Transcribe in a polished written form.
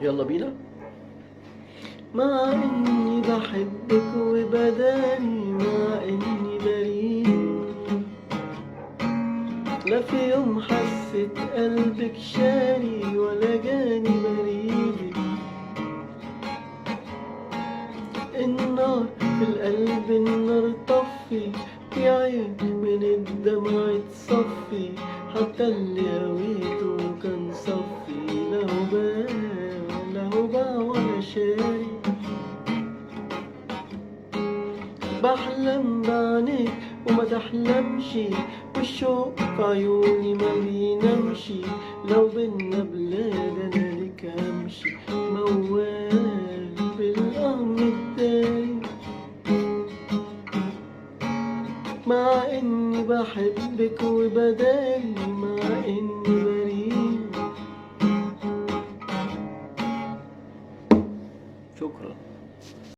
يلا بينا. مع اني بحبك وبداني مع اني بريء، لا في يوم حسيت قلبك شاري ولا جاني بريدك. النار في القلب النار طفي، في عين من الدمع تصفي، حتى اللي هويته كان صفي، لا هو باع لا هو باع ولا شاري. بحلم بعينيك وما تحلمش، والشوق في عيوني ما بينامش، لو بينا بلاد انا ليك امشي، موال بالقهم الداي. مع اني بحبك وبداني مع اني بريء. شكرا.